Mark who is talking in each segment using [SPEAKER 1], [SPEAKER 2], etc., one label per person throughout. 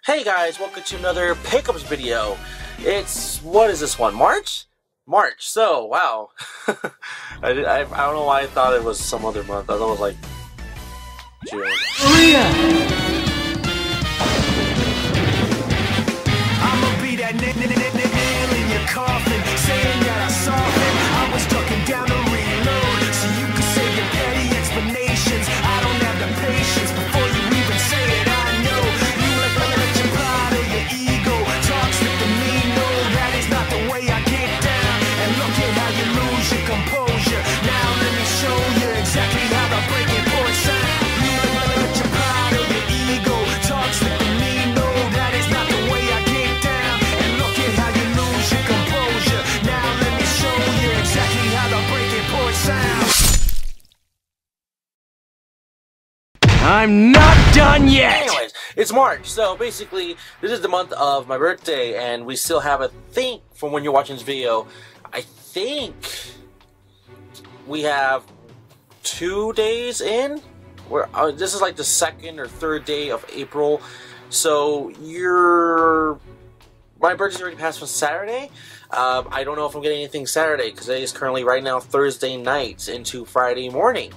[SPEAKER 1] Hey guys, welcome to another pickups video. It's, what is this one, March? March, so, wow. I don't know why I thought it was some other month. I thought it was like June.
[SPEAKER 2] I'ma be that nail in your coffin, saying that I soften. I was ducking down to reload, so you can save your petty explanations. I don't have the patience before you even say it. I know you let your pride or your ego talk slick to me. No, that is not the way I get down. And look at how you lose your composure. Now let me show you exactly how the breaking point sound. You let your pride or your ego talk slick to me. No, that is not the way I get down. And look at how you lose your composure. Now let me show you exactly how the breaking point sounds. I'm not done yet!
[SPEAKER 1] Anyways, it's March, so basically, this is the month of my birthday, and we still have, I think, from when you're watching this video, I think we have 2 days in? This is like the second or third day of April, so my birthday's already passed on Saturday. I don't know if I'm getting anything Saturday, because it is currently right now Thursday night into Friday morning.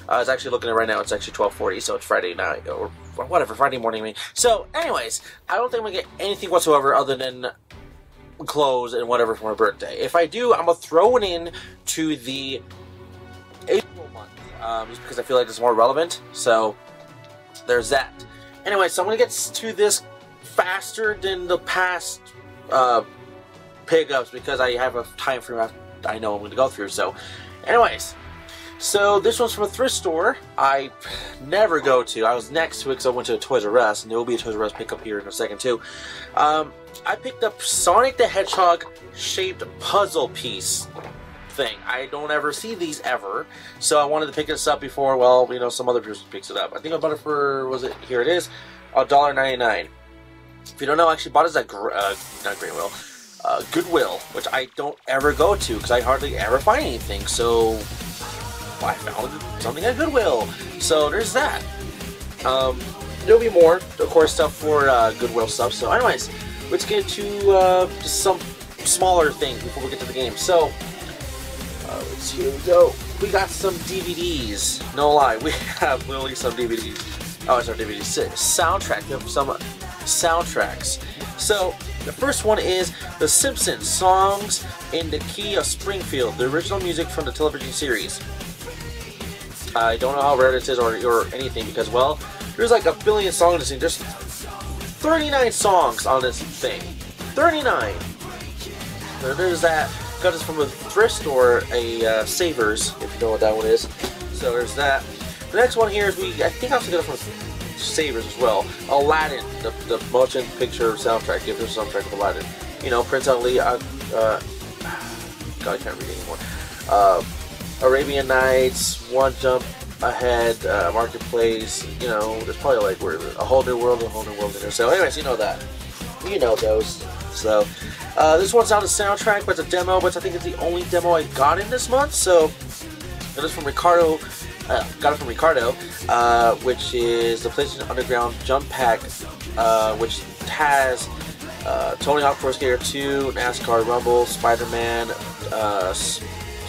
[SPEAKER 1] I was actually looking at it right now, it's actually 12:40, so it's Friday night, or whatever, Friday morning, I mean. So, anyways, I don't think I'm going to get anything whatsoever other than clothes and whatever for my birthday. If I do, I'm going to throw it in to the April month, just because I feel like it's more relevant, so there's that. Anyway, so I'm going to get to this faster than the past pickups, because I have a time frame I know I'm going to go through, so anyways. So this one's from a thrift store I never go to. I was next to it because I went to a Toys R Us, and there will be a Toys R Us pickup here in a second too. I picked up Sonic the Hedgehog shaped puzzle piece thing. I don't ever see these ever, so I wanted to pick this up before, well, you know, some other person picks it up. I think I bought it for, here it is, $1.99. If you don't know, I actually bought it at not Greenwill, Goodwill, which I don't ever go to because I hardly ever find anything, so I found something at Goodwill. So there's that. There'll be more, of course, stuff for Goodwill stuff. So anyways, let's get to just some smaller things before we get to the game. So here we go. We got some DVDs. No lie, we have literally some DVDs. Oh, it's our DVD soundtrack. We have some soundtracks. So the first one is The Simpsons Songs in the Key of Springfield, the original music from the television series. I don't know how rare this is or anything because, well, there's like a billion songs in this thing. There's 39 songs on this thing. 39! So there's that. Got this from a thrift store, a Savers, if you know what that one is. So there's that. The next one here is I think I also got it from Savers as well. Aladdin, the motion picture soundtrack, the official soundtrack of Aladdin. You know, Prince Ali, God, I can't read anymore. Arabian Nights, One Jump Ahead, Marketplace, you know, there's probably like a whole new world in there. So anyways, you know that. You know those. So, this one's not a soundtrack, but it's a demo, but I think it's the only demo I got in this month, so it is from Ricardo, got it from Ricardo, which is the PlayStation Underground Jump Pack, which has Tony Hawk Pro Skater 2, NASCAR Rumble, Spider-Man,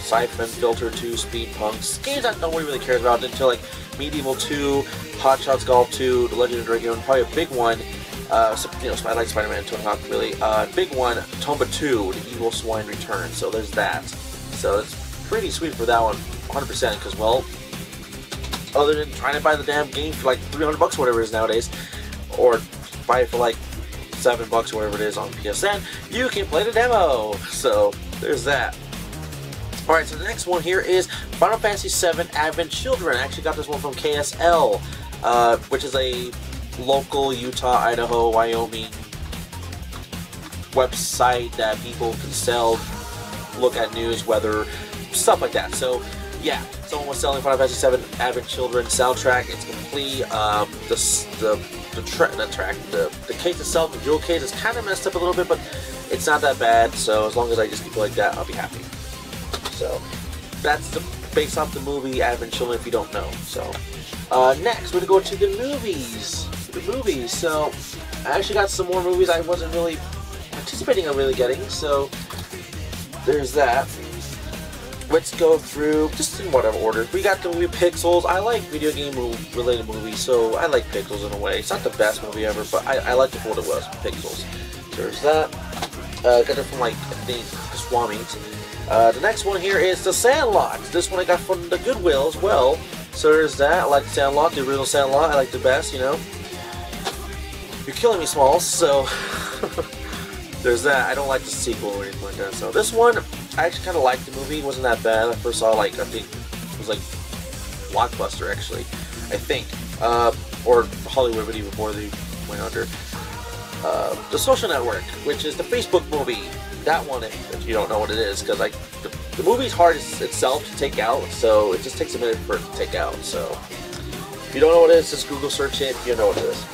[SPEAKER 1] Siphon Filter 2, Speed Punks, games that nobody really cares about until like Medieval 2, Hot Shots Golf 2, The Legend of Dragon, probably a big one, you know, I like Spider-Man and Tony Hawk really, big one, Tomba 2, The Evil Swine Return, so there's that. So it's pretty sweet for that one, 100%, because, well, other than trying to buy the damn game for like $300 or whatever it is nowadays, or buy it for like $7 or whatever it is on PSN, you can play the demo, so there's that. Alright, so the next one here is Final Fantasy VII Advent Children. I actually got this one from KSL, which is a local Utah, Idaho, Wyoming website that people can sell, look at news, weather, stuff like that. So, yeah, someone was selling Final Fantasy VII Advent Children soundtrack. It's complete. The case itself, the jewel case, is kind of messed up a little bit, but it's not that bad. So as long as I just keep it like that, I'll be happy. So that's based off the movie Advent Children, if you don't know. So next we're gonna go to the movies. So I actually got some more movies I wasn't really anticipating on really getting, so there's that. Let's go through, just in whatever order. We got the movie Pixels. I like video game related movies, so I like Pixels in a way. It's not the best movie ever, but I like it for what it was, Pixels. So there's that. Got it from, like, I think, Swapmeet. The next one here is The Sandlot. This one I got from the Goodwill as well. So there's that. I like The Sandlot, the original Sandlot. I like the best, you know. You're killing me, Smalls, so there's that. I don't like the sequel or anything like that. So this one, I actually kind of liked the movie. It wasn't that bad. I first saw, like, I think it was like Blockbuster, actually, I think, or Hollywood Video before they went under. The Social Network, which is the Facebook movie. That one, if you don't know what it is, because like the movie's hard itself to take out, so it just takes a minute for it to take out. So if you don't know what it is, just Google search it. If you know what it is.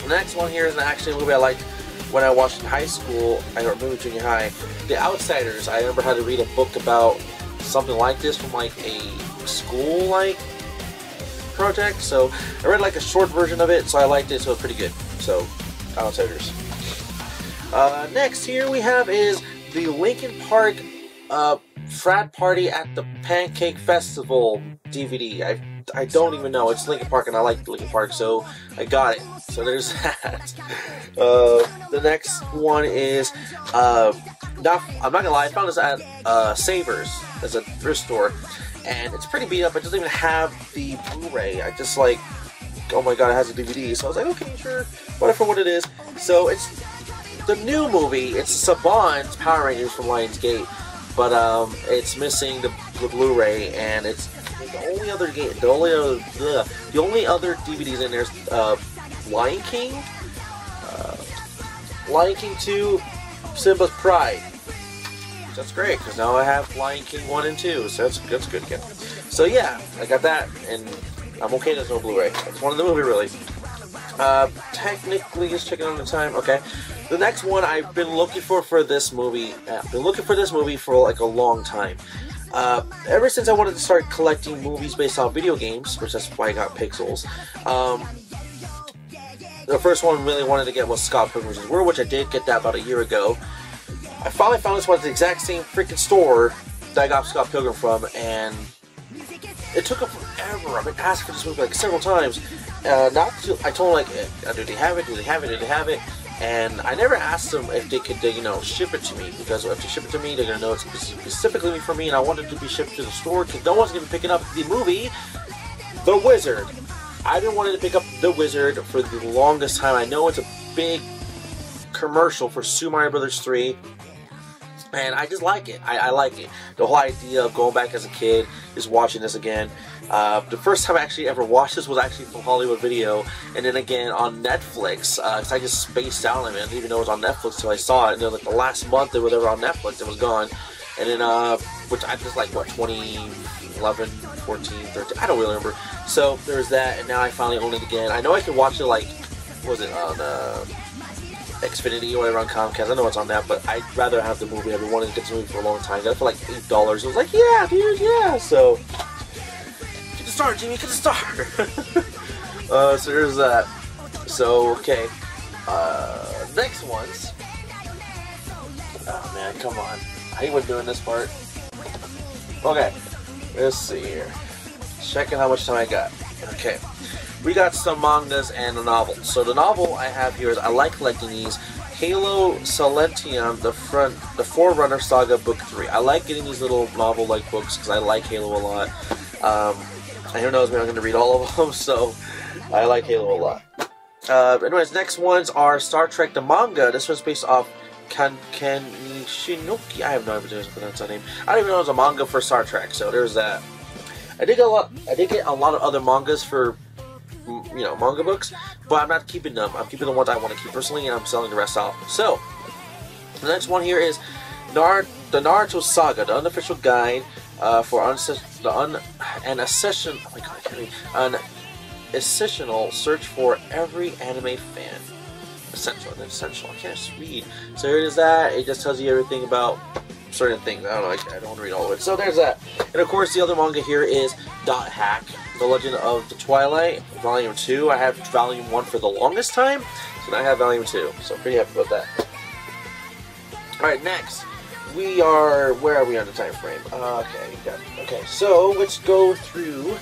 [SPEAKER 1] The next one here is actually a movie I liked when I watched in high school, or maybe junior high. The Outsiders. I remember how to read a book about something like this from like a school like project. So I read like a short version of it, so I liked it. So it's pretty good. So Outsiders. Next here we have is the Linkin Park Frat Party at the Pancake Festival DVD. I don't even know. It's Linkin Park and I like Linkin Park, so I got it. So there's that. The next one is I'm not gonna lie, I found this at Savers as a thrift store, and it's pretty beat up. It doesn't even have the Blu-ray. I just like, oh my god, it has a DVD. So I was like, okay, sure, whatever for what it is. So it's the new movie. It's Saban's Power Rangers from Lionsgate, but it's missing the Blu-ray, and it's the only other game. The only other DVDs in there is Lion King, Lion King 2, Simba's Pride. That's great, because now I have Lion King 1 and 2, so that's good again. So yeah, I got that, and I'm okay there's no Blu-ray. It's one of the movie, really. Technically, just checking on the time. Okay, the next one I've been looking for this movie. I've been looking for this movie for like a long time. Ever since I wanted to start collecting movies based on video games, which that's why I got Pixels. The first one I really wanted to get was Scott Pilgrim's World, which I did get that about a year ago. I finally found this one at the exact same freaking store that I got Scott Pilgrim from, and it took them forever. I've been asking for this movie like several times. I told them like, do they have it? Do they have it? Do they have it? And I never asked them if they could, you know, ship it to me, because if they ship it to me, they're gonna know it's specifically for me, and I wanted it to be shipped to the store because no one's gonna be picking up the movie, The Wizard. I've been wanting to pick up The Wizard for the longest time. I know it's a big commercial for Super Mario Bros. 3. And I just like it. I like it. The whole idea of going back as a kid, just watching this again. The first time I actually ever watched this was actually from Hollywood Video, and then again on Netflix. Cause I just spaced out on it. I didn't even know it was on Netflix until I saw it. And then like the last month it was ever on Netflix, it was gone. And then, which I just like, what, 2011, 14, 13, I don't really remember. So there's that, and now I finally own it again. I know I can watch it like, what was it, on Xfinity or whatever on Comcast. I know it's on that, but I'd rather have the movie. I've been wanting to get this movie for a long time. Got it for like $8. It was like, yeah, dude, yeah. So, get the star, Jimmy, get the star. So there's that. So, okay. Next ones. Oh, man, come on. I hate when doing this part. Okay. Let's see here. Checking how much time I got. Okay. We got some mangas and a novel. So the novel I have here is, I like collecting these. Halo Silentium, the Forerunner Saga Book 3. I like getting these little novel-like books because I like Halo a lot. And who knows, maybe I'm going to read all of them, so I like Halo a lot. Anyways, next ones are Star Trek the manga. This one's based off Kanishinoki. I have no idea how to pronounce that name. I don't even know it was a manga for Star Trek, so there's that. I did get a lot of other mangas for, you know, manga books, but I'm not keeping them. I'm keeping the ones I want to keep personally, and I'm selling the rest out. So, the next one here is the Naruto Saga, the unofficial guide for an essential search for every anime fan. Essential. I can't read. So here it is. That it just tells you everything about certain things. I don't know. I don't want to read all of it. So there's that. And of course, the other manga here is Dot Hack, The Legend of the Twilight, Volume 2. I have Volume 1 for the longest time. So now I have volume 2. So pretty happy about that. Alright, next. We are, where are we on the time frame? Okay, so let's go through.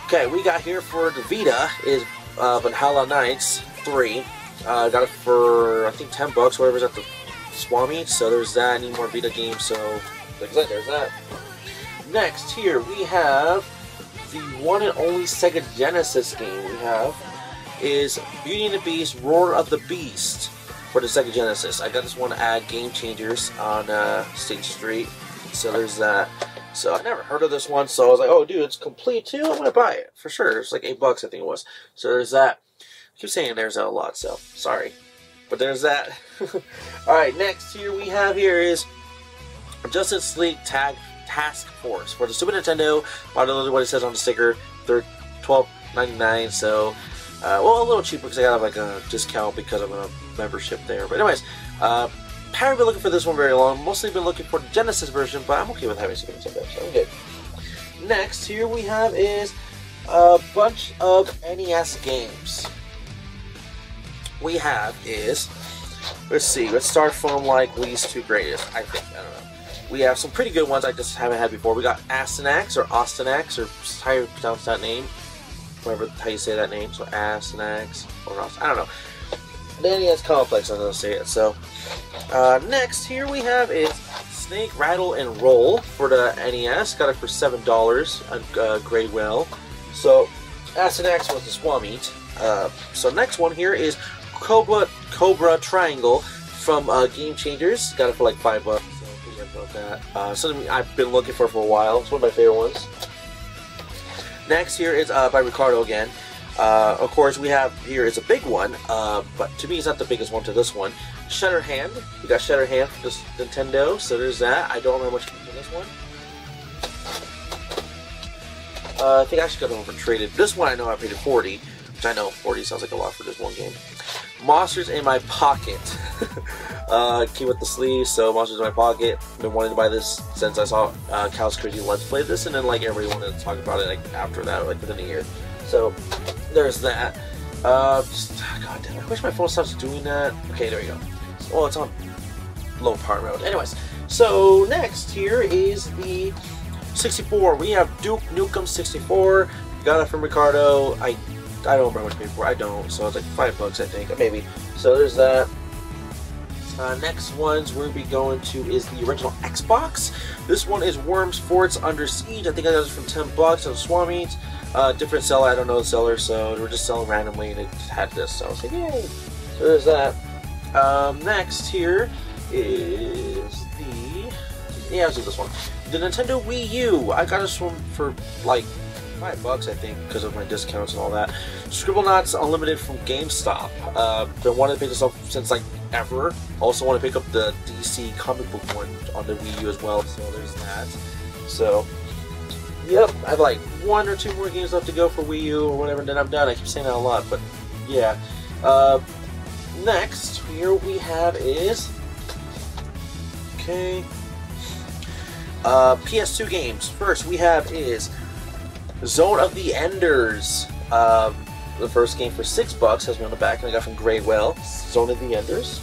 [SPEAKER 1] Okay, we got here for the Vita is Valhalla Knights 3. Got it for, I think, 10 bucks, whatever's at the Swapmeet. So there's that. I need more Vita games, so like I said, there's that. Next, here we have the one and only Sega Genesis game we have is Beauty and the Beast, Roar of the Beast for the Sega Genesis. I got this one at Game Changers on State Street, so there's that. So I never heard of this one, so I was like, oh dude, it's complete too, I'm gonna buy it for sure. It's like 8 bucks, I think it was. So there's that. I keep saying there's a lot, so sorry, but there's that. Alright, next here we have here is Justice League Task Force for the Super Nintendo. Literally what it says on the sticker. They're $12.99, so well, a little cheaper because I got like a discount because of a membership there. But anyways, haven't been looking for this one very long. Mostly been looking for the Genesis version, but I'm okay with having Super Nintendo, so I'm good. Next here we have is a bunch of NES games. We have is, let's see, let's start from like least to greatest, I think, I don't know. We have some pretty good ones I just haven't had before. We got Astyanax, or Astyanax, or how you pronounce that name, whatever, how you say that name, so Astyanax, or I don't know. The NES Complex, I'm going to say it, so. Next, here we have is Snake, Rattle, and Roll for the NES. Got it for $7 at Gradewell. So, Astyanax was the Swapmeet. So next one here is Cobra Triangle from Game Changers. Got it for like 5 bucks. So pretty happy about that. Something I've been looking for a while. It's one of my favorite ones. Next here is by Ricardo again. Of course, we have here is a big one, but to me it's not the biggest one to this one. Shatterhand. We got Shatterhand for this Nintendo, so there's that. I don't know how much for this one. I think I actually got it over traded. This one I know I paid it 40, which I know 40 sounds like a lot for this one game. Monsters in My Pocket. Came with the sleeve, so Monsters in My Pocket. Been wanting to buy this since I saw Cal's Crazy Let's Play this, and then like everybody wanted to talk about it like after that, like within a year. So there's that. God damn it, I wish my phone stops doing that. Okay, there we go. Well, it's on low power mode. Anyways, so next here is the 64. We have Duke Nukem 64. Got it from Ricardo. I don't remember how much I paid for. I don't. So it's like 5 bucks, I think, maybe. So there's that. Next ones we'll be going to is the original Xbox. This one is Worms Forts Under Siege. I think I got this from 10 bucks on Swapmeet. Different seller. I don't know the seller, so we're just selling randomly, and it had this. So I was like, yay! So there's that. Next here is the let's do this one. The Nintendo Wii U. I got this one for like 5 bucks, I think, because of my discounts and all that. Scribblenauts Unlimited from GameStop. Been wanting to pick this up since like ever. Also want to pick up the DC comic book one on the Wii U as well. So there's that. So yep, I have like 1 or 2 more games left to go for Wii U or whatever, and then I'm done. I keep saying that a lot, but yeah. Next here we have is PS2 games. First we have is Zone of the Enders. The first game for 6 bucks has me on the back, and I got from Gradewell. Zone of the Enders.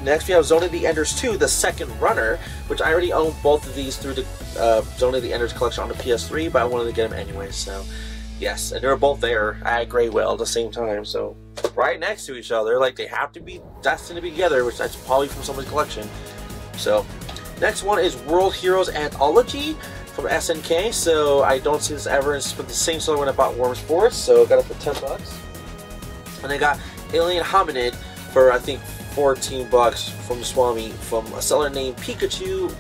[SPEAKER 1] Next we have Zone of the Enders 2, the second runner, which I already own both of these through the Zone of the Enders collection on the PS3, but I wanted to get them anyway, so yes, and they're both there at Gradewell at the same time, so right next to each other, like they have to be destined to be together, which that's probably from somebody's collection. So next one is World Heroes Anthology from SNK, so I don't see this ever. It's from the same seller when I bought Worms Force, so got it for 10 bucks. And I got Alien Hominid for I think 14 bucks from the Swapmeet from a seller named Pikachu.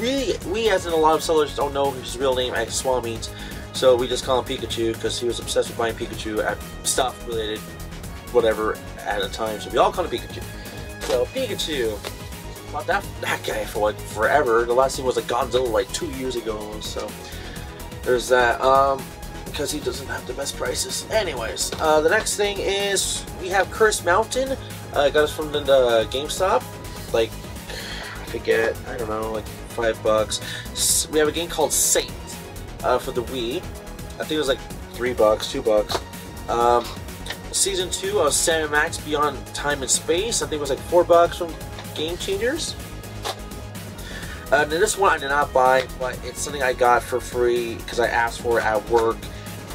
[SPEAKER 1] We as in a lot of sellers don't know his real name at Swapmeet, so we just call him Pikachu because he was obsessed with buying Pikachu at stuff related whatever at a time, so we all call him Pikachu. So Pikachu, bought that guy for like forever. The last thing was like Godzilla like 2 years ago, so there's that. Because he doesn't have the best prices. Anyways, the next thing is we have Curse Mountain. Got us from the GameStop. Like, I forget, I don't know, like 5 bucks. We have a game called Saint for the Wii. I think it was like 3 bucks, 2 bucks. Season 2 of Sam Max Beyond Time and Space. I think it was like $4 from Game Changers. Now this one I did not buy, but it's something I got for free because I asked for it at work,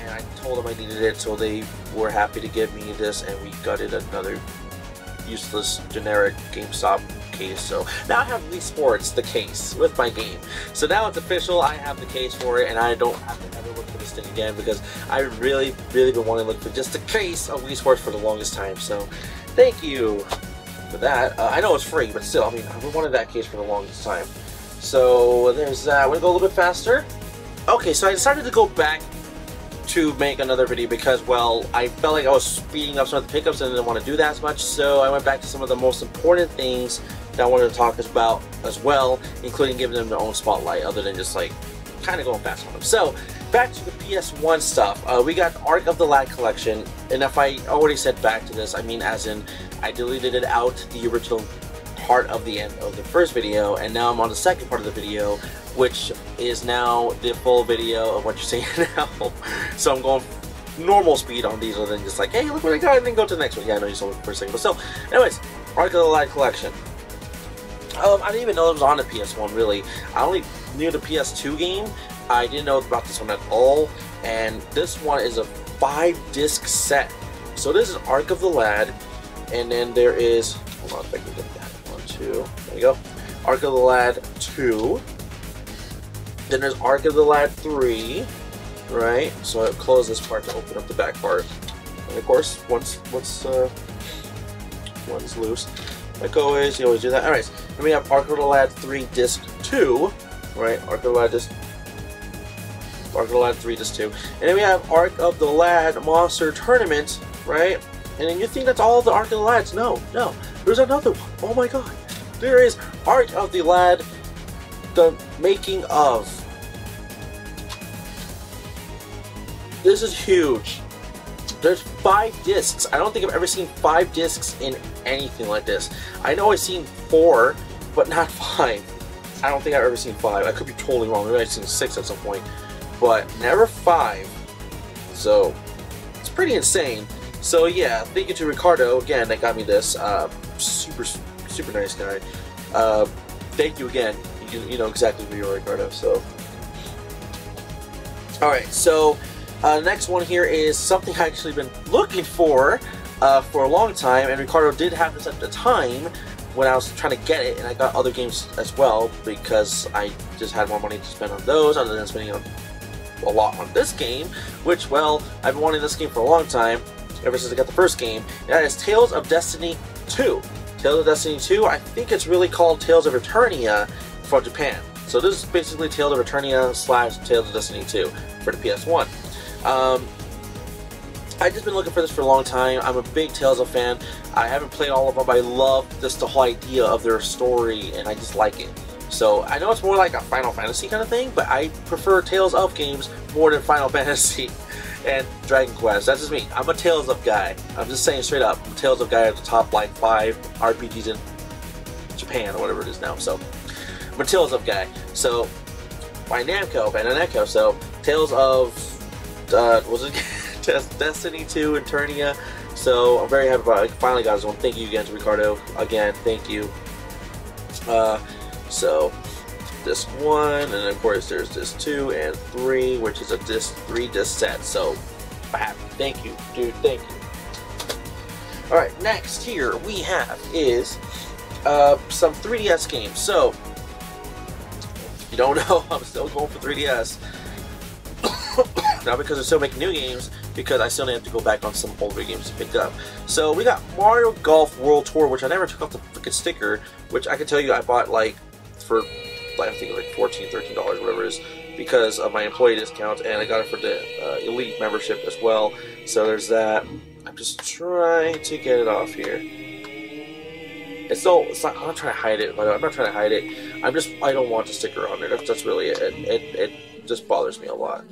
[SPEAKER 1] and I told them I needed it, so they were happy to give me this, and we got it another useless generic Gamestop case. So now I have Wii Sports, the case with my game. So now it's official. I have the case for it, and I don't have to ever look for this thing again because I really been wanting to look for just a case of Wii Sports for the longest time. So thank you for that. I know it's free, but still, I mean, I wanted that case for the longest time. So there's that. I'm gonna go a little bit faster. Okay, so I decided to go back to make another video because, well, I felt like I was speeding up some of the pickups and I didn't want to do that as much, so I went back to some of the most important things that I wanted to talk about as well, including giving them their own spotlight other than just like kind of going fast on them. So back to the PS1 stuff. We got Ark of the Lad collection, and if I already said back to this, I mean as in I deleted it out, the original part of the end of the first video, and now I'm on the second part of the video, which is now the full video of what you're seeing now. So I'm going normal speed on these other than just like, hey, look what I got, and then go to the next one. Yeah, I know you saw it for a second, but still. Anyways, Ark of the Lad collection. I didn't even know it was on the PS1, really. I only knew the PS2 game. I didn't know about this one at all, and this one is a 5-disc set. So this is Ark of the Lad, and then there is, hold on if I can get that. 2. There we go. Ark of the Lad 2. Then there's Ark of the Lad 3. Right? So I close this part to open up the back part. And of course, once one's loose. Like always, you always do that. Alright. Then we have Ark of the Lad 3 Disc 2. Right? Ark of the Lad 3 Disc 2. And then we have Ark of the Lad Monster Tournament. Right? And then you think that's all of the Ark of the Lads. No, no. There's another one. Oh my god. There is Ark of the Lad, the making of. This is huge. There's 5 discs. I don't think I've ever seen 5 discs in anything like this. I know I've seen 4, but not 5. I don't think I've ever seen 5. I could be totally wrong. Maybe I've seen 6 at some point, but never 5. So it's pretty insane. So yeah, thank you to Ricardo again that got me this. Super nice guy. Thank you again. You know exactly who you are, Ricardo. So, all right. So, next one here is something I actually been looking for a long time, and Ricardo did have this at the time when I was trying to get it, and I got other games as well because I just had more money to spend on those other than spending a lot on this game. Which, well, I've been wanting this game for a long time. Ever since I got the first game, and that is Tales of Destiny 2. Tales of Destiny 2, I think it's really called Tales of Eternia for Japan. So this is basically Tales of Eternia / Tales of Destiny 2 for the PS1. I've just been looking for this for a long time. I'm a big Tales of fan. I haven't played all of them, but I love just the whole idea of their story, and I just like it. So I know it's more like a Final Fantasy kind of thing, but I prefer Tales of games more than Final Fantasy and Dragon Quest. That's just me. I'm a Tales of guy. I'm just saying straight up. I'm a Tales of guy at the top like 5 RPGs in Japan or whatever it is now. So I'm a Tales of guy. So by Namco, Bandai Namco. So Tales of was it Destiny 2 Eternia. So I'm very happy about it. I finally got this one. Thank you again to Ricardo. Again, thank you. So disc 1, and then of course there's disc 2 and 3, which is a disc 3 disc set. So I'm happy. Thank you, dude. Thank you. All right, next here we have is some 3DS games. So if you don't know, I'm still going for 3DS. Not because they're still making new games, because I still have to go back on some older games to pick up. So we got Mario Golf World Tour, which I never took off the freaking sticker, which I can tell you I bought like for I think like $14, $13, whatever it is, because of my employee discount, and I got it for the Elite membership as well. So there's that. I'm just trying to get it off here. It's not. I'm not trying to hide it. I'm not trying to hide it. I don't want the sticker on there. That's really it. It just bothers me a lot.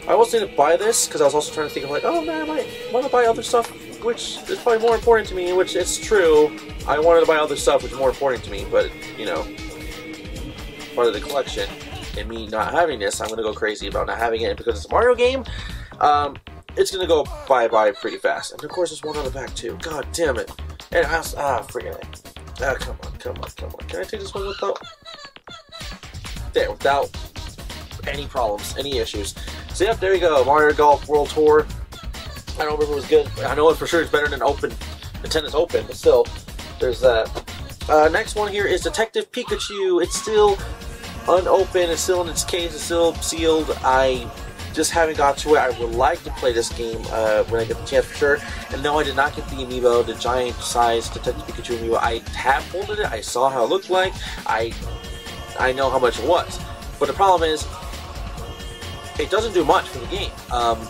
[SPEAKER 1] I was going to buy this because I was also trying to think of like, oh man, I might want to buy other stuff, which is probably more important to me. Which it's true. I wanted to buy other stuff, which is more important to me. But you know, part of the collection, and me not having this, I'm going to go crazy about not having it because it's a Mario game. it's gonna go bye-bye pretty fast. And of course there's one on the back too. God damn it. And freaking it. Come on. Can I take this one without... There, without any problems, any issues. So yep, there you go. Mario Golf World Tour. I don't remember if it was good. I know it for sure it's better than Nintendo's Open, but still, there's that. Next one here is Detective Pikachu. It's still unopened, it's still in its case, it's still sealed. I just haven't got to it. I would like to play this game when I get the chance for sure. And no, I did not get the amiibo, the giant size Detective Pikachu amiibo. I have holded it, I saw how it looked like, I know how much it was. But the problem is, it doesn't do much for the game.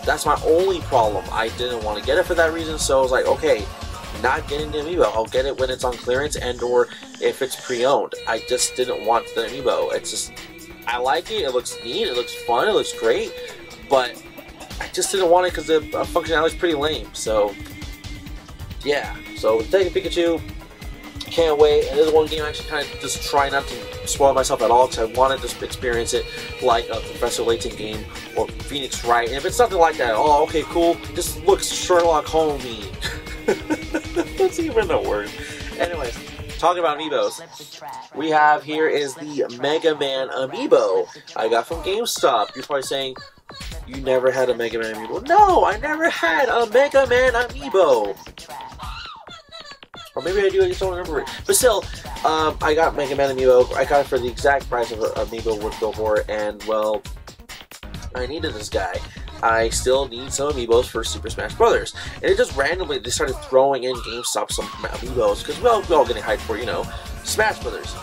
[SPEAKER 1] That's my only problem. I didn't want to get it for that reason, so I was like, okay, not getting the amiibo. I'll get it when it's on clearance and or if it's pre-owned. I just didn't want the amiibo. It's just, I like it, it looks neat, it looks fun, it looks great, but I just didn't want it because the functionality is pretty lame. So yeah, so Detective Pikachu, can't wait. And this is one game I actually kind of just try not to spoil myself at all, because I wanted to experience it like a Professor Layton game or Phoenix Wright. And if it's something like that, oh, okay, cool, this looks Sherlock Holmes-y. That's even a word. Anyways, talking about amiibos, we have here is the Mega Man amiibo I got from Gamestop. You're probably saying, you never had a Mega Man amiibo. No, I never had a Mega Man amiibo. Or maybe I do, I just don't remember it. But still, I got Mega Man amiibo. I got it for the exact price of an amiibo would go for, and well, I needed this guy. I still need some amiibos for Super Smash Brothers. And it just randomly, they started throwing in GameStop some amiibos, because, well, we're all getting hyped for, you know, Smash Brothers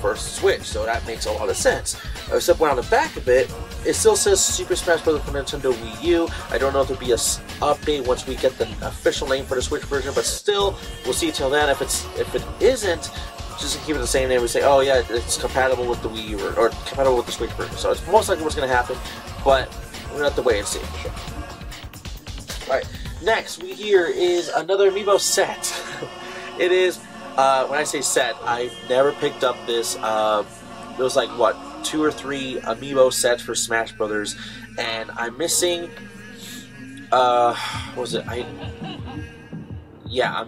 [SPEAKER 1] for Switch, so that makes a lot of sense. Except when on the back of it, it still says Super Smash Brothers for Nintendo Wii U. I don't know if there'll be a update once we get the official name for the Switch version, but still, we'll see till then. If it isn't, just keep it the same name. We say, oh yeah, it's compatible with the Wii U or compatible with the Switch version. So it's most likely what's going to happen, but we're going to have to wait and see for sure. Alright, next here is another amiibo set. It is, when I say set, I've never picked up this. It was like, what, 2 or 3 amiibo sets for Smash Brothers, and I'm missing, what was it? I'm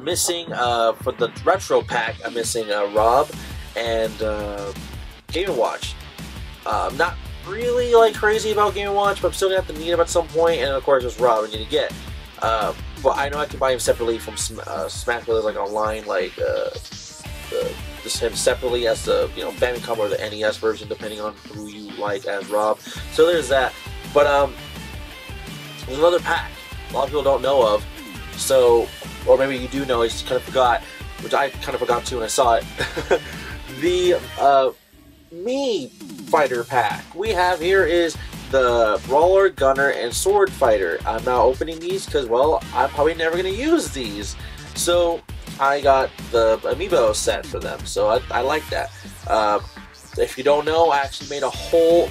[SPEAKER 1] missing, for the retro pack, I'm missing Rob and Game & Watch. Not really like crazy about Game & Watch, but I'm still gonna have to need him at some point, and of course there's Rob I need to get. But I know I can buy him separately from Smash Brothers, like online, like just him separately as the Famicom or the NES version, depending on who you like as Rob. So there's that. But there's another pack a lot of people don't know of. So, or maybe you do know, I just kind of forgot, which I kind of forgot too when I saw it. The Mii Fighter pack we have here is the Brawler, Gunner, and Sword Fighter. I'm not opening these because, well, I'm probably never going to use these. So I got the amiibo set for them, so I like that. If you don't know, I actually made a whole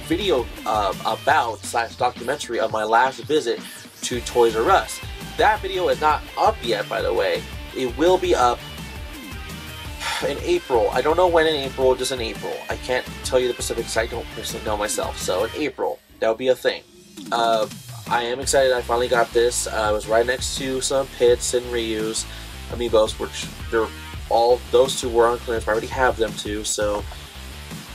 [SPEAKER 1] video about / documentary of my last visit to Toys R Us. That video is not up yet, by the way. It will be up in April. I don't know when in April, just in April. I can't tell you the specifics, I don't personally know myself. So in April, that'll be a thing. I am excited I finally got this. I was right next to some Pits and Ryu's amiibos, which those two were on clearance. I already have them too, so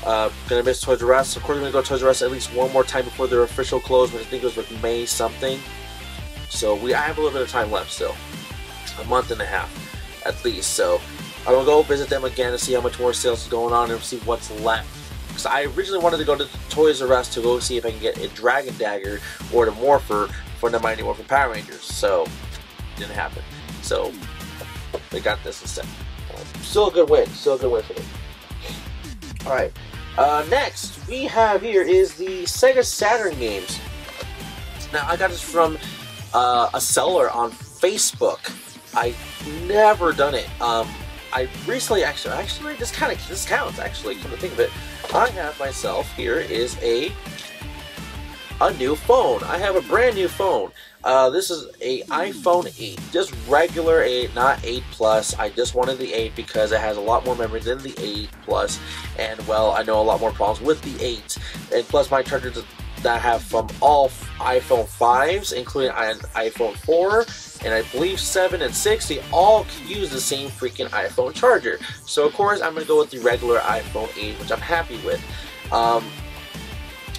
[SPEAKER 1] gonna miss Toys R Us. Of course, I'm gonna go to Toys R Us at least one more time before their official close, which I think it was like May something. So I have a little bit of time left still, a month and a half at least. So I'm gonna go visit them again to see how much more sales is going on and see what's left. Because I originally wanted to go to Toys R Us to go see if I can get a Dragon Dagger or the Morpher for the Mighty Morphin Power Rangers. So didn't happen. So they got this instead. Still a good win. Still a good win for them. Alright. Next we have here is the Sega Saturn games. Now I got this from a seller on Facebook. I've never done it. I recently actually this counts actually, come to think of it. I have myself here is a new phone. I have a brand new phone. This is a iPhone 8, just regular 8, not 8 Plus. I just wanted the 8 because it has a lot more memory than the 8 Plus, and well, I know a lot more problems with the 8, and plus my charger that I have from all iPhone 5s, including an iPhone 4, and I believe 7 and 6, they all use the same freaking iPhone charger. So of course I'm going to go with the regular iPhone 8, which I'm happy with.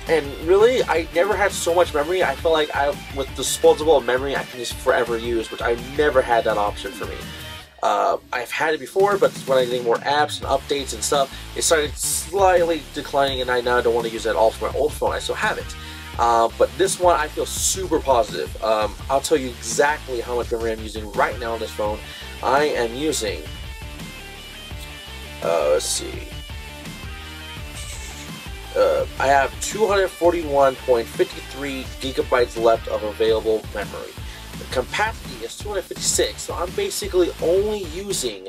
[SPEAKER 1] And really, I never had so much memory. I feel like with disposable memory, I can just forever use, which I've never had that option for me. I've had it before, but when I get more apps and updates and stuff, it started slightly declining, and I now don't want to use that all for my old phone. I still have it. But this one, I feel super positive. I'll tell you exactly how much memory I'm using right now on this phone. I am using, let's see, I have 241.53 gigabytes left of available memory. The capacity is 256, so I'm basically only using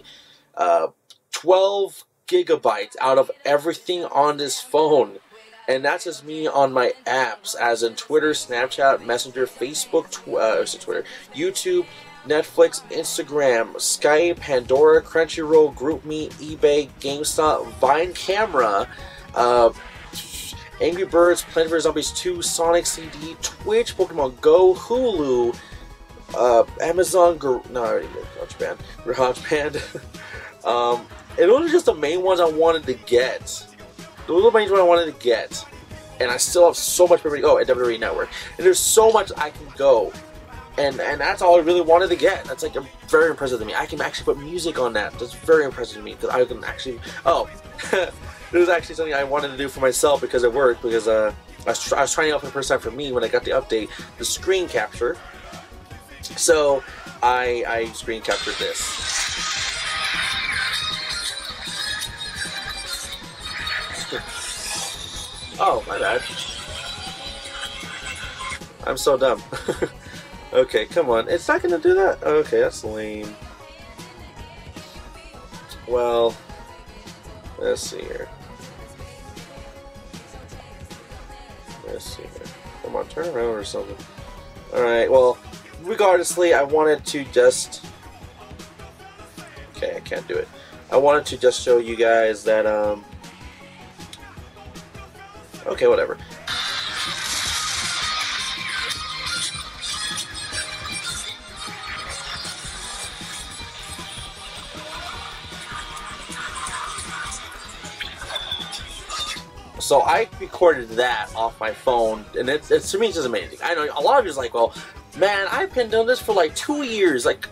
[SPEAKER 1] 12 gigabytes out of everything on this phone. And that's just me on my apps, as in Twitter, Snapchat, Messenger, Facebook, Twitter, YouTube, Netflix, Instagram, Skype, Pandora, Crunchyroll, GroupMe, eBay, GameStop, Vine Camera, Angry Birds, Plants vs. Zombies 2, Sonic CD, Twitch, Pokemon Go, Hulu, Amazon, GarageBand. And those are just the main ones I wanted to get. Those are the main ones I wanted to get. And I still have so much memory. Oh, and WWE Network. And there's so much I can go. And that's all I really wanted to get. That's like very impressive to me. I can actually put music on that. That's very impressive to me, because I can actually. Oh, this is actually something I wanted to do for myself because it worked. Because I was trying it out for the first time for me when I got the update, the screen capture. So I screen captured this. Oh, my bad. I'm so dumb. Okay, come on. It's not gonna do that? Okay, that's lame. Well, let's see here. Let's see here. Come on, turn around or something. Alright, well, regardlessly, I wanted to just... Okay, I can't do it. I wanted to just show you guys that, okay, whatever. So I recorded that off my phone, and it's to me it's just amazing. I know a lot of you is like, well, man, I've been doing this for like 2 years. Like,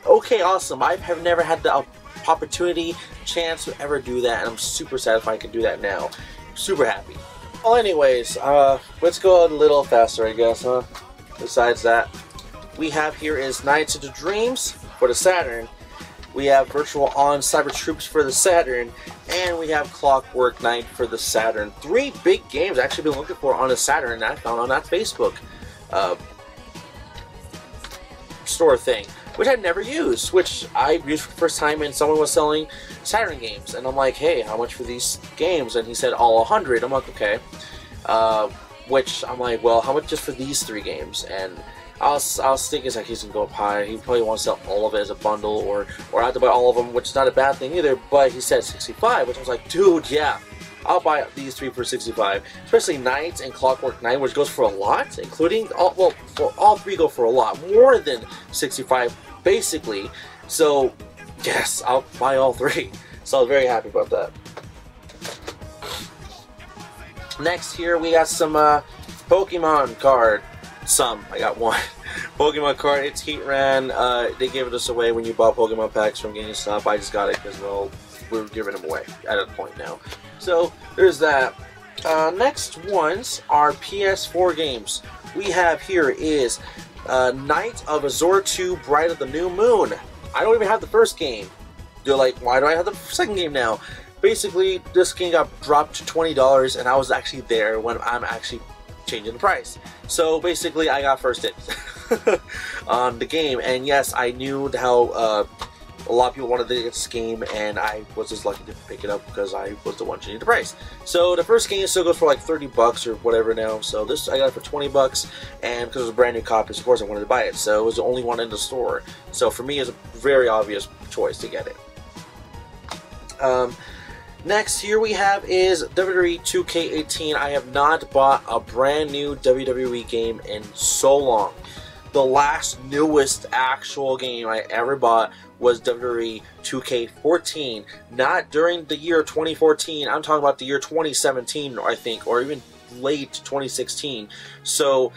[SPEAKER 1] okay, awesome. I have never had the opportunity, chance to ever do that, and I'm super satisfied I can do that now. Super happy. Well, anyways, let's go a little faster, I guess, huh? Besides that, we have here is Nights into Dreams for the Saturn. We have Virtual On Cyber Troops for the Saturn, and we have Clockwork Knight for the Saturn. 3 big games I've actually been looking for on the Saturn that I found on that Facebook store thing, which I'd never used, which I used for the first time, and someone was selling Saturn games, and I'm like, hey, how much for these games? And he said all 100. I'm like, okay. Which I'm like, well, how much just for these 3 games? And I was thinking like he's gonna go up high. He probably wants to sell all of it as a bundle, or I have to buy all of them, which is not a bad thing either. But he said 65, which I was like, dude, yeah, I'll buy these 3 for 65. Especially Knights and Clockwork Knight, which goes for a lot, including all 3 go for a lot, more than 65, basically. So yes, I'll buy all 3. So I was very happy about that. Next here we got some Pokemon card. I got 1 Pokemon card. It's Heatran. They gave us away when you bought Pokemon packs from GameStop. I just got it because, well, we're giving them away at a point now. So there's that. Next ones are PS4 games. We have here is Night of Azure 2 Bride of the New Moon. I don't even have the first game. They're like, why do I have the second game now? Basically, this game got dropped to $20, and I was actually there when I'm actually changing the price. So basically, I got first dibs on the game, and yes, I knew how a lot of people wanted to get this game, and I was just lucky to pick it up because I was the one changing the price. So the first game still goes for like 30 bucks or whatever now. So this I got it for 20 bucks, and because it was a brand new copy, of course I wanted to buy it. So it was the only one in the store. So for me, it's a very obvious choice to get it. Next, here we have is WWE 2K18. I have not bought a brand new WWE game in so long. The last newest actual game I ever bought was WWE 2K14. Not during the year 2014. I'm talking about the year 2017, I think, or even late 2016. So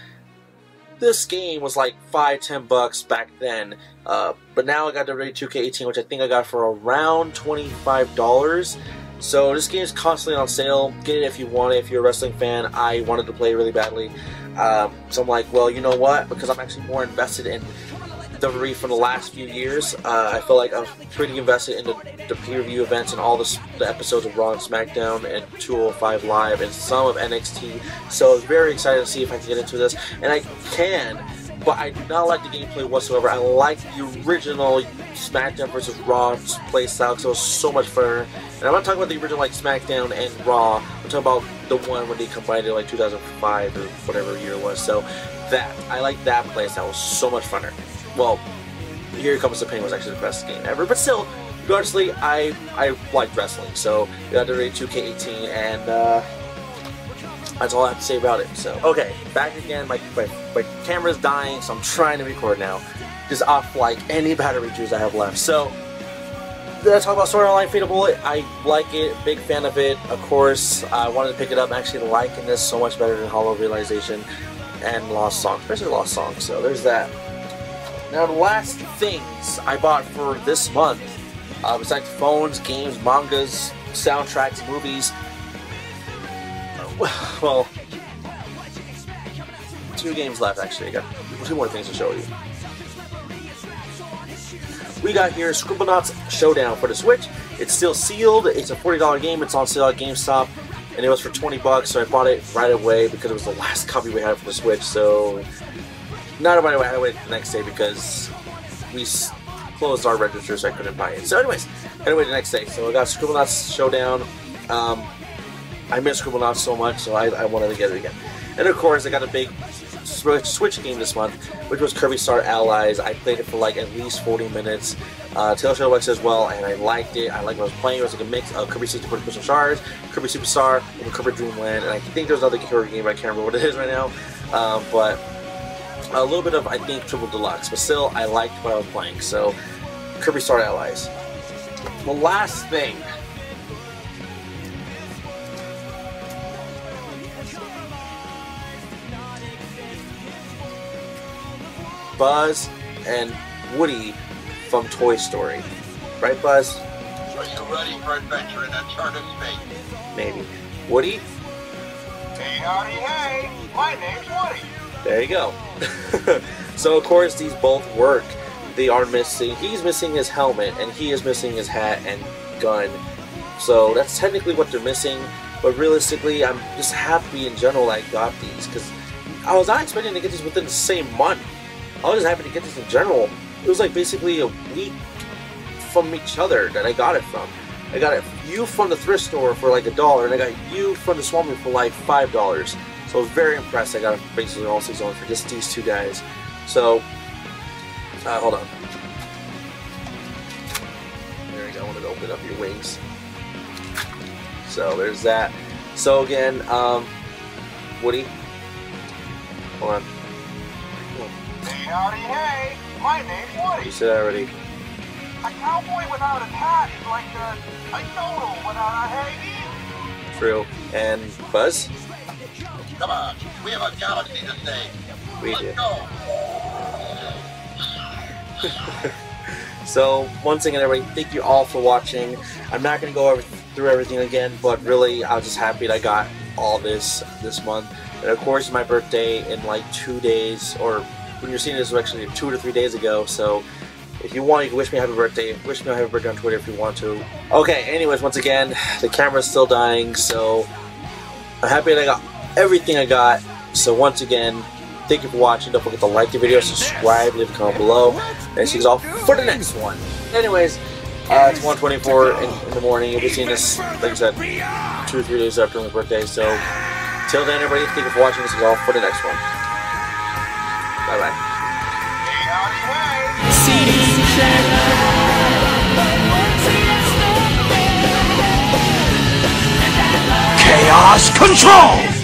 [SPEAKER 1] this game was like $5-10 back then. But now I got WWE 2K18, which I think I got for around $25. So this game is constantly on sale. Get it if you want it. If you're a wrestling fan, I wanted to play it really badly. So I'm like, well, you know what? Because I'm actually more invested in WWE from the last few years. I feel like I'm pretty invested in the pay-per-view events and all the episodes of Raw and SmackDown and 205 Live and some of NXT. So I was very excited to see if I can get into this. And I can, but I do not like the gameplay whatsoever. I like the original SmackDown versus Raw play style because it was so much fun. And I'm not talking about the original like SmackDown and Raw. I'm talking about the one when they combined it like 2005 or whatever year it was. So that, I like that play style. It was so much funner. Well, Here Comes the Pain was actually the best game ever. But still, regardlessly, I like wrestling. So we got to rate 2K18 and that's all I have to say about it. So, okay, back again. My camera's dying, so I'm trying to record now. Just off like any battery juice I have left. So, let's talk about Sword Art Online Fatal Bullet. I like it, big fan of it. Of course, I wanted to pick it up. I'm actually liking this so much better than Hollow Realization and Lost Song, especially Lost Song. So, there's that. Now, the last things I bought for this month, besides phones, games, mangas, soundtracks, movies. Well, 2 games left actually. I got 2 more things to show you. We got here Scribblenauts Showdown for the Switch. It's still sealed. It's a $40 game. It's on sale at Gamestop, and it was for $20. So I bought it right away because it was the last copy we had for the Switch. So not right away. I had to wait the next day because we closed our register, so I couldn't buy it. So, anyways, I had to wait the next day. So I got Scribblenauts Showdown. I miss Scribblenauts so much, so I wanted to get it again. And of course, I got a big Switch game this month, which was Kirby Star Allies. I played it for like at least 40 minutes. Tail Shadow X as well, and I liked it. I liked what I was playing. It was like a mix of Kirby 64 Crystal Shards, Kirby Superstar, and Kirby Dreamland. And I think there's another Kirby game, I can't remember what it is right now. But a little bit of, I think, Triple Deluxe. But still, I liked what I was playing. So, Kirby Star Allies. The last thing. Buzz and Woody from Toy Story. Right, Buzz?
[SPEAKER 3] Are you ready for adventure in uncharted space?
[SPEAKER 1] Maybe. Woody?
[SPEAKER 3] Hey, howdy, hey! My name's Woody.
[SPEAKER 1] There you go. So, of course, these both work. They are missing. He's missing his helmet, and he is missing his hat and gun. So, that's technically what they're missing. But realistically, I'm just happy in general I got these, because I was not expecting to get these within the same month. I was just happy to get this in general. It was like basically a week from each other that I got it from. I got you from the thrift store for like $1, and I got you from the Swapmeet for like $5. So I was very impressed. I got basically all 6 for just these 2 guys. So, hold on. There we go. I wanted to open up your wings. So there's that. So again, Woody, hold on.
[SPEAKER 3] Hey, howdy, hey! My name's Woody.
[SPEAKER 1] You said that already.
[SPEAKER 3] A cowboy without a hat is like a yodel without a hay.
[SPEAKER 1] True. And Buzz?
[SPEAKER 3] Come on, we have a galaxy to save.
[SPEAKER 1] We do.
[SPEAKER 3] Let's go.
[SPEAKER 1] So, once again, everybody, thank you all for watching. I'm not going to go through everything again, but really, I was just happy that I got all this month. And of course, it's my birthday in like 2 days, or when you're seeing this, actually 2 to 3 days ago. So, if you want, you can wish me a happy birthday. Wish me a happy birthday on Twitter if you want to. Okay, anyways, once again, the camera's still dying, so I'm happy that I got everything I got. So once again, thank you for watching. Don't forget to like the video, subscribe, leave a comment below, and see you all for the next one. Anyways, it's 1:24 in the morning. You'll be seeing this, like I said, 2 or 3 days after my birthday. So till then, everybody, thank you for watching. This is all for the next one. Bye bye.
[SPEAKER 3] Hey, howdy, hey!
[SPEAKER 2] See you. Chaos Control!